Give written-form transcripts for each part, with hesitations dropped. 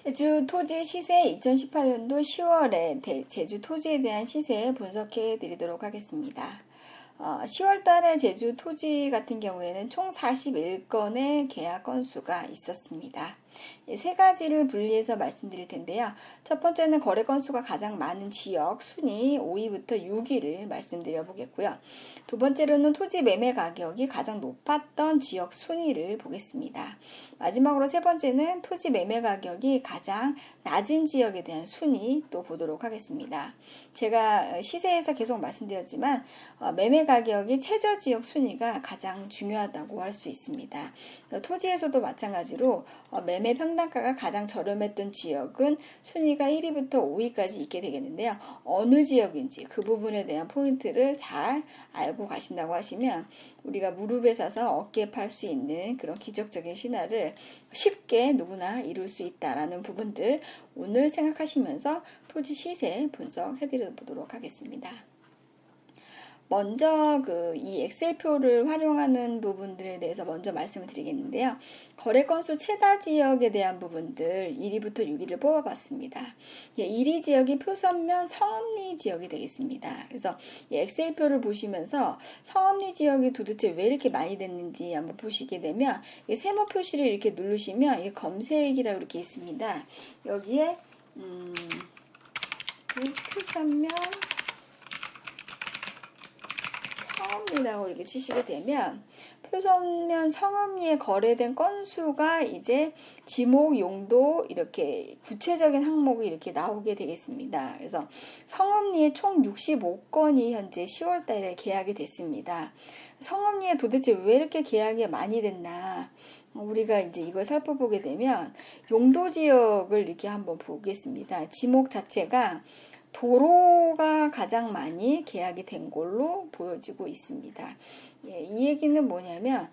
제주 토지 시세 2018년도 10월에 제주 토지에 대한 시세 분석해 드리도록 하겠습니다. 10월 달에 제주 토지 같은 경우에는 총 41건의 계약 건수가 있었습니다. 세 가지를 분리해서 말씀드릴 텐데요. 첫 번째는 거래 건수가 가장 많은 지역 순위 5위부터 6위를 말씀드려 보겠고요. 두 번째로는 토지 매매 가격이 가장 높았던 지역 순위를 보겠습니다. 마지막으로 세 번째는 토지 매매 가격이 가장 낮은 지역에 대한 순위 또 보도록 하겠습니다. 제가 시세에서 계속 말씀드렸지만 매매 가격이 최저 지역 순위가 가장 중요하다고 할 수 있습니다. 토지에서도 마찬가지로 매매 평당가가 가장 저렴했던 지역은 순위가 1위부터 5위까지 있게 되겠는데요. 어느 지역인지 그 부분에 대한 포인트를 잘 알고 가신다고 하시면 우리가 무릎에 사서 어깨에 팔 수 있는 그런 기적적인 신화를 쉽게 누구나 이룰 수 있다라는 부분들 오늘 생각하시면서 토지 시세 분석해드려 보도록 하겠습니다. 먼저 이 엑셀표를 활용하는 부분들에 대해서 먼저 말씀을 드리겠는데요. 거래 건수 최다 지역에 대한 부분들 1위부터 6위를 뽑아봤습니다. 1위 지역이 표선면 성읍리 지역이 되겠습니다. 그래서 이 엑셀표를 보시면서 성읍리 지역이 도대체 왜 이렇게 많이 됐는지 한번 보시게 되면 세모 표시를 이렇게 누르시면 이게 검색이라고 이렇게 있습니다. 여기에 표선면 성읍리라고 이렇게 치시게 되면 표선면 성읍리에 거래된 건수가 이제 지목, 용도 이렇게 구체적인 항목이 이렇게 나오게 되겠습니다. 그래서 성읍리에 총 65건이 현재 10월 달에 계약이 됐습니다. 성읍리에 도대체 왜 이렇게 계약이 많이 됐나? 우리가 이제 이걸 살펴보게 되면 용도 지역을 이렇게 한번 보겠습니다. 지목 자체가 도로가 가장 많이 계약이 된 걸로 보여지고 있습니다. 이 얘기는 뭐냐면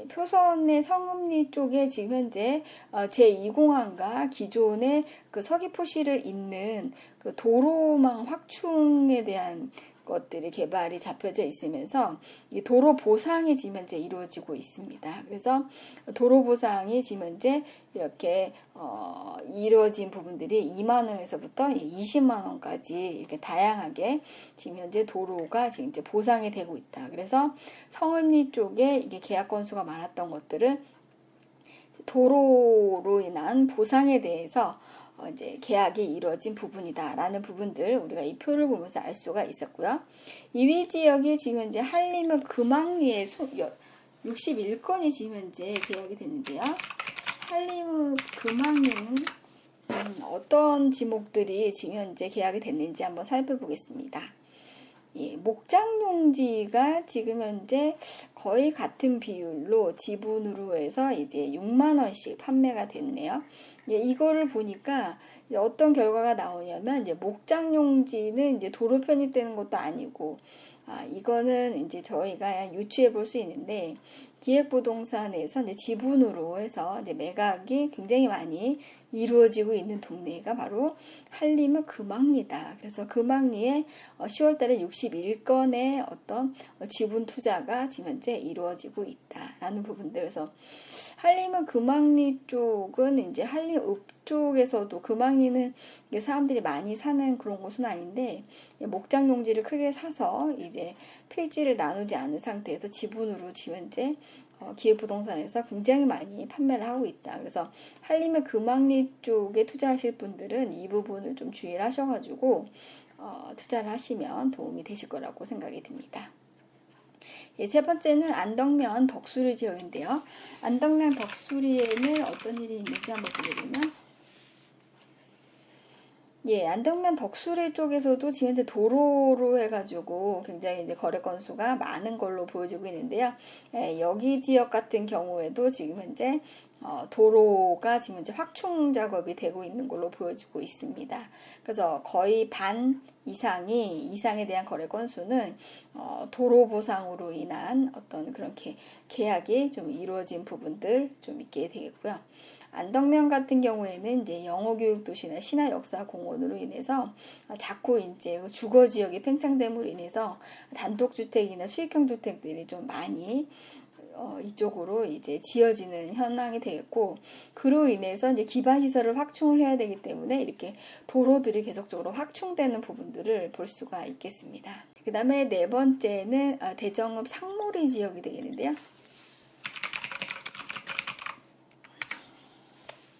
표선의 성읍리 쪽에 지금 현재 제2공항과 기존의 그 서귀포시를 잇는 그 도로망 확충에 대한 것들이 개발이 잡혀져 있으면서 이 도로 보상이 지금 현재 이루어지고 있습니다. 그래서 도로 보상이 지금 현재 이렇게 이루어진 부분들이 2만 원에서부터 20만 원까지 이렇게 다양하게 지금 현재 도로가 지금 이제 보상이 되고 있다. 그래서 성읍리 쪽에 이게 계약 건수가 많았던 것들은 도로로 인한 보상에 대해서 이제 계약이 이루어진 부분이다라는 부분들 우리가 이 표를 보면서 알 수가 있었고요. 2위 지역이 지금 현재 한림읍 금왕리에 61건이 지금 현재 계약이 됐는데요. 한림읍 금왕리는 어떤 지목들이 지금 현재 계약이 됐는지 한번 살펴보겠습니다. 목장용지가 지금 현재 거의 같은 비율로 지분으로 해서 이제 6만 원씩 판매가 됐네요. 이거를 보니까 어떤 결과가 나오냐면 이제 목장용지는 이제 도로 편입되는 것도 아니고 이거는 이제 저희가 유추해 볼 수 있는데 기획부동산에서 이제 지분으로 해서 이제 매각이 굉장히 많이 이루어지고 있는 동네가 바로 한림읍 금왕리다. 그래서 금왕리에 10월 달에 61건의 어떤 지분 투자가 지금 현재 이루어지고 있다라는 부분들. 그래서 한림읍 금왕리 쪽은 이제 한림읍 쪽에서도 금왕리는 사람들이 많이 사는 그런 곳은 아닌데 목장용지를 크게 사서 이제 필지를 나누지 않은 상태에서 지분으로 지금 현재 기획부동산에서 굉장히 많이 판매를 하고 있다. 그래서 한림의 금왕리 쪽에 투자하실 분들은 이 부분을 좀 주의를 하셔가지고 투자를 하시면 도움이 되실 거라고 생각이 듭니다. 세 번째는 안덕면 덕수리 지역인데요. 안덕면 덕수리에는 어떤 일이 있는지 한번 보게 되면 안덕면 덕수리 쪽에서도 지금 현재 도로로 해가지고 굉장히 이제 거래 건수가 많은 걸로 보여지고 있는데요. 여기 지역 같은 경우에도 지금 현재 도로가 지금 현재 확충 작업이 되고 있는 걸로 보여지고 있습니다. 그래서 거의 반 이상에 대한 거래 건수는 도로 보상으로 인한 어떤 그런 계약이 좀 이루어진 부분들 좀 있게 되겠고요. 안덕면 같은 경우에는 이제 영어교육도시나 신화역사공원으로 인해서 자꾸 이제 주거 지역이 팽창됨으로 인해서 단독주택이나 수익형 주택들이 좀 많이 이쪽으로 이제 지어지는 현황이 되겠고, 그로 인해서 이제 기반 시설을 확충을 해야 되기 때문에 이렇게 도로들이 계속적으로 확충되는 부분들을 볼 수가 있겠습니다. 그 다음에 네 번째는 대정읍 상모리 지역이 되겠는데요.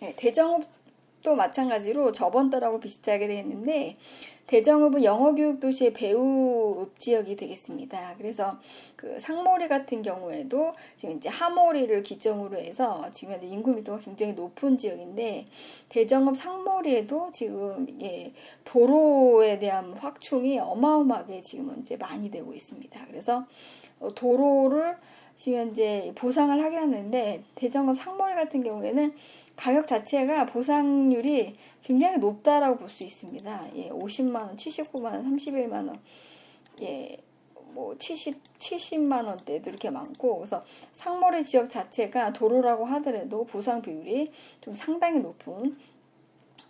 네, 대정읍도 마찬가지로 저번 달하고 비슷하게 되겠는데, 대정읍은 영어교육도시의 배후읍 지역이 되겠습니다. 그래서 그 상모리 같은 경우에도 지금 이제 하모리를 기점으로 해서 지금 인구 밀도가 굉장히 높은 지역인데, 대정읍 상모리에도 지금 도로에 대한 확충이 어마어마하게 지금 현재 많이 되고 있습니다. 그래서 도로를 지금 현재 보상을 하긴 하는데, 대정읍 상모리 같은 경우에는 가격 자체가 보상률이 굉장히 높다라고 볼 수 있습니다. 50만원, 79만원, 31만원, 뭐 70만원대도 이렇게 많고, 그래서 상모리 지역 자체가 도로라고 하더라도 보상 비율이 좀 상당히 높은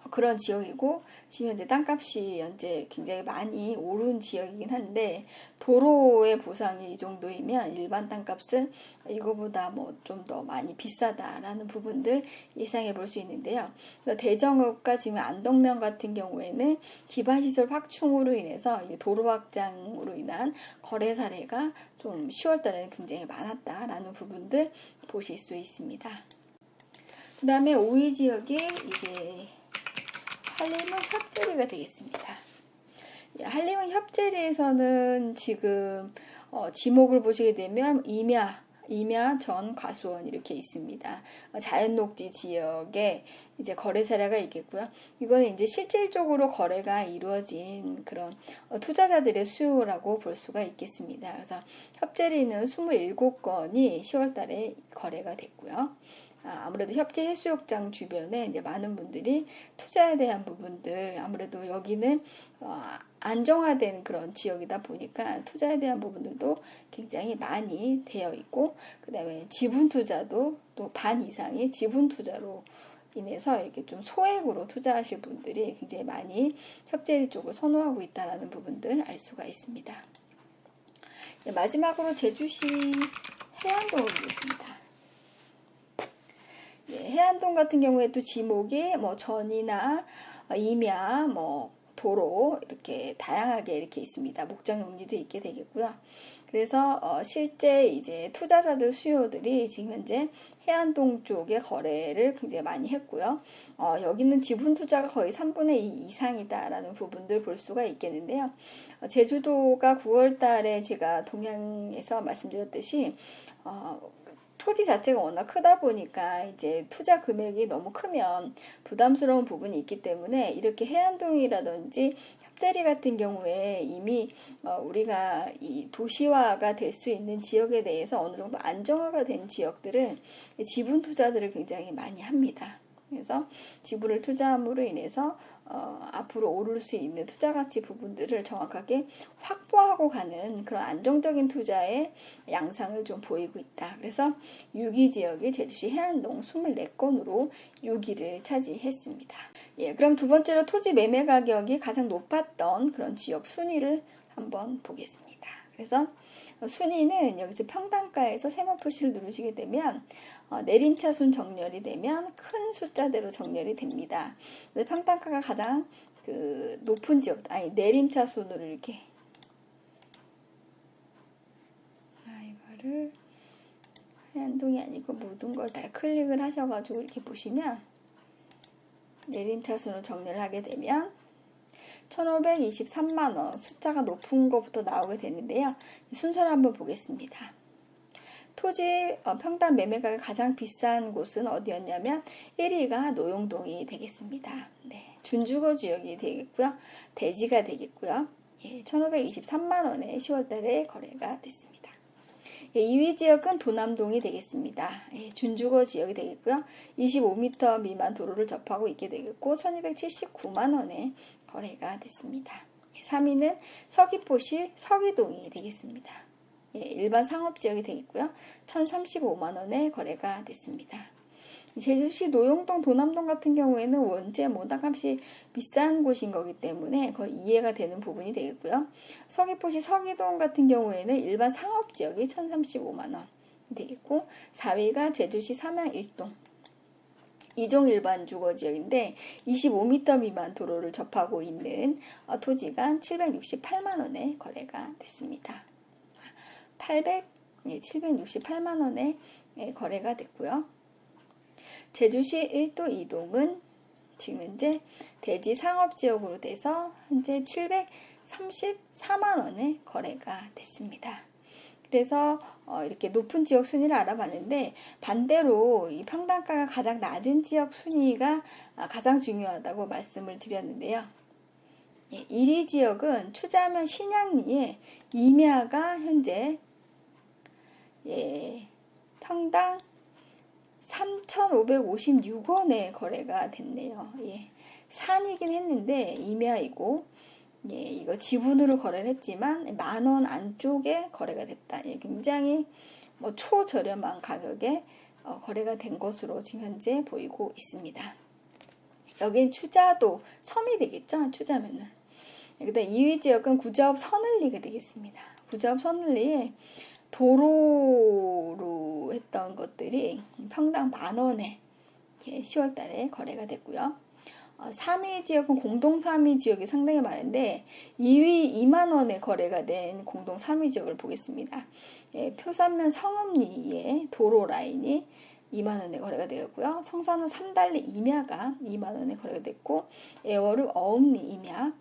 그런 지역이고, 지금 현재 땅값이 현재 굉장히 많이 오른 지역이긴 한데, 도로의 보상이 이 정도이면 일반 땅값은 이거보다 뭐 좀 더 많이 비싸다라는 부분들 예상해 볼 수 있는데요. 대정읍과 지금 안덕면 같은 경우에는 기반시설 확충으로 인해서 도로 확장으로 인한 거래 사례가 좀 10월 달에는 굉장히 많았다라는 부분들 보실 수 있습니다. 그 다음에 5위 지역이 이제 한림은 협재리가 되겠습니다. 한림은 협재리에서는 지금 지목을 보시게 되면 임야 전 과수원 이렇게 있습니다. 자연녹지 지역에 이제 거래 사례가 있겠고요. 이거는 이제 실질적으로 거래가 이루어진 그런 투자자들의 수요라고 볼 수가 있겠습니다. 그래서 협재리는 27건이 10월 달에 거래가 됐고요. 아무래도 협재 해수욕장 주변에 이제 많은 분들이 투자에 대한 부분들, 아무래도 여기는 안정화된 그런 지역이다 보니까 투자에 대한 부분들도 굉장히 많이 되어 있고, 그 다음에 지분 투자도 또 반 이상이 지분 투자로 인해서 이렇게 좀 소액으로 투자하실 분들이 굉장히 많이 협재리 쪽을 선호하고 있다는 부분들 알 수가 있습니다. 마지막으로 제주시 해안동을 보겠습니다. 해안동 같은 경우에 또 지목이 뭐 전이나 임야, 뭐 도로 이렇게 다양하게 이렇게 있습니다. 목장 용지도 있게 되겠고요. 그래서 실제 이제 투자자들 수요들이 지금 현재 해안동 쪽의 거래를 굉장히 많이 했고요. 여기는 지분 투자가 거의 3분의 2 이상이다라는 부분들 볼 수가 있겠는데요. 제주도가 9월 달에 제가 동향에서 말씀드렸듯이 토지 자체가 워낙 크다 보니까 이제 투자 금액이 너무 크면 부담스러운 부분이 있기 때문에 이렇게 해안동이라든지 협재리 같은 경우에 이미 우리가 이 도시화가 될 수 있는 지역에 대해서 어느 정도 안정화가 된 지역들은 지분 투자들을 굉장히 많이 합니다. 그래서 지분을 투자함으로 인해서 앞으로 오를 수 있는 투자 가치 부분들을 정확하게 확보하고 가는 그런 안정적인 투자의 양상을 좀 보이고 있다. 그래서 6위 지역이 제주시 해안동 24건으로 6위를 차지했습니다. 그럼 두 번째로 토지 매매 가격이 가장 높았던 그런 지역 순위를 한번 보겠습니다. 그래서 순위는 여기서 평단가에서 세모 표시를 누르시게 되면 내림차순 정렬이 되면 큰 숫자대로 정렬이 됩니다. 그래서 평단가가 가장 높은 지역, 내림차순으로 이렇게 이거를 해안동이 아니고 모든 걸 다 클릭을 하셔가지고 이렇게 보시면 내림차순으로 정렬을 하게 되면 1,523만원 숫자가 높은 것부터 나오게 되는데요. 순서를 한번 보겠습니다. 토지 평당 매매가가 가장 비싼 곳은 어디였냐면 1위가 노용동이 되겠습니다. 준주거 지역이 되겠고요. 대지가 되겠고요. 1,523만원에 10월달에 거래가 됐습니다. 2위 지역은 도남동이 되겠습니다. 준주거 지역이 되겠고요. 25m 미만 도로를 접하고 있게 되겠고 1,279만원에 거래가 됐습니다. 3위는 서귀포시 서귀동이 되겠습니다. 일반 상업지역이 되겠고요. 1,035만원에 거래가 됐습니다. 제주시 노용동, 도남동 같은 경우에는 원체 땅값이 비싼 곳인 거기 때문에 거의 이해가 되는 부분이 되겠고요. 서귀포시 서귀동 같은 경우에는 일반 상업지역이 1,035만원, 되겠고 4위가 제주시 삼양 1동 2종 일반 주거지역인데 25m 미만 도로를 접하고 있는 토지가 768만 원에 거래가 됐습니다. 768만 원에 거래가 됐고요. 제주시 1도 2동은 지금 현재 대지 상업지역으로 돼서 현재 734만 원에 거래가 됐습니다. 그래서 이렇게 높은 지역 순위를 알아봤는데 반대로 이 평당가가 가장 낮은 지역 순위가 가장 중요하다고 말씀을 드렸는데요. 1위 지역은 추자면 신양리에 임야가 현재 평당 3,556원에 거래가 됐네요. 산이긴 했는데 임야이고 이거 지분으로 거래를 했지만 10,000원 안쪽에 거래가 됐다. 굉장히 초저렴한 가격에 거래가 된 것으로 지금 현재 보이고 있습니다. 여긴 추자도 섬이 되겠죠? 추자면은. 그다음 2위 지역은 구자읍 서늘리가 되겠습니다. 구자읍 서늘리에 도로로 했던 것들이 평당 10,000원에 10월 달에 거래가 됐고요. 3위 지역은 공동 3위 지역이 상당히 많은데 2위 2만 원에 거래가 된 공동 3위 지역을 보겠습니다. 표산면 성읍리의 도로 라인이 2만 원에 거래가 되었고요. 성산은 3달리 임야가 2만 원에 거래가 됐고 애월읍 어읍리 임야가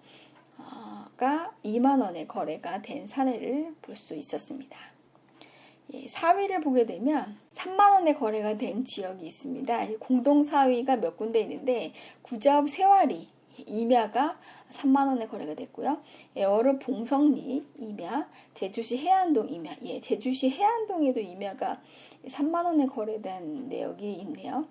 2만 원에 거래가 된 사례를 볼 수 있었습니다. 4위를 보게 되면 3만 원에 거래가 된 지역이 있습니다. 공동 4위가 몇 군데 있는데 구자읍 세와리 임야가 3만 원에 거래가 됐고요. 애월읍 봉성리 임야, 제주시 해안동 임야, 제주시 해안동에도 임야가 3만 원에 거래된 내역이 있네요.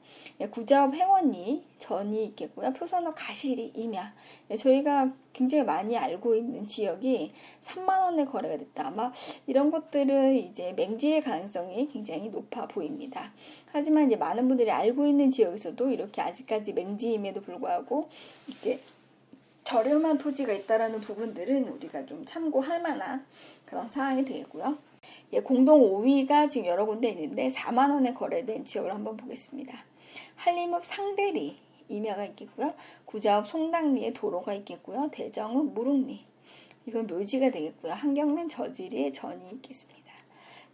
구자읍 행원리 전이 있겠고요. 표선읍 가시리 임야, 저희가 굉장히 많이 알고 있는 지역이 3만 원에 거래가 됐다. 아마 이런 것들은 이제 맹지의 가능성이 굉장히 높아 보입니다. 하지만 이제 많은 분들이 알고 있는 지역에서도 이렇게 아직까지 맹지임에도 불구하고 이렇게 저렴한 토지가 있다라는 부분들은 우리가 좀 참고할 만한 그런 사항이 되겠고요. 공동 5위가 지금 여러 군데 있는데 4만 원에 거래된 지역을 한번 보겠습니다. 한림읍 상대리 임야가 있겠고요. 구자읍 송당리에 도로가 있겠고요. 대정읍 무릉리, 이건 묘지가 되겠고요. 한경면 저지리에 전이 있겠습니다.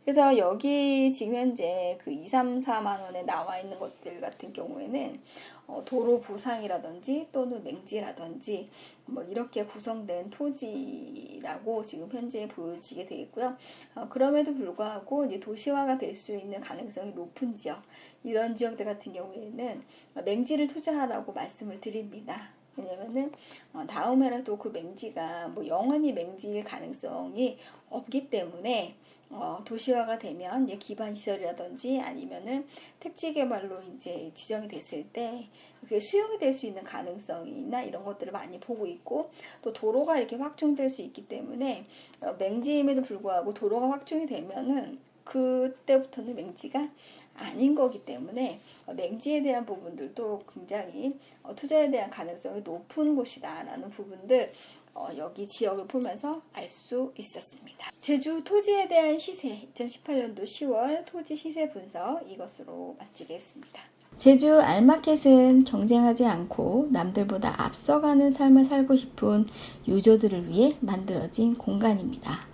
그래서 여기 지금 현재 그 2, 3, 4만 원에 나와 있는 것들 같은 경우에는 도로 보상이라든지 또는 맹지라든지 이렇게 구성된 토지라고 지금 현재 보여지게 되겠고요. 그럼에도 불구하고 이제 도시화가 될 수 있는 가능성이 높은 지역, 이런 지역들 같은 경우에는 맹지를 투자하라고 말씀을 드립니다. 왜냐면은 다음에라도 그 맹지가 영원히 맹지일 가능성이 없기 때문에 도시화가 되면 이제 기반 시설이라든지 아니면은 택지 개발로 이제 지정이 됐을 때 그게 수용이 될 수 있는 가능성이나 이런 것들을 많이 보고 있고, 또 도로가 이렇게 확충될 수 있기 때문에 맹지임에도 불구하고 도로가 확충이 되면은 그때부터는 맹지가 아닌 거기 때문에 맹지에 대한 부분들도 굉장히 투자에 대한 가능성이 높은 곳이다라는 부분들 여기 지역을 보면서 알 수 있었습니다. 제주 토지에 대한 시세 2018년도 10월 토지 시세 분석 이것으로 마치겠습니다. 제주 알마켓은 경쟁하지 않고 남들보다 앞서가는 삶을 살고 싶은 유저들을 위해 만들어진 공간입니다.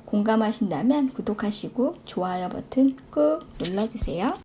공감하신다면 구독하시고 좋아요 버튼 꾹 눌러주세요.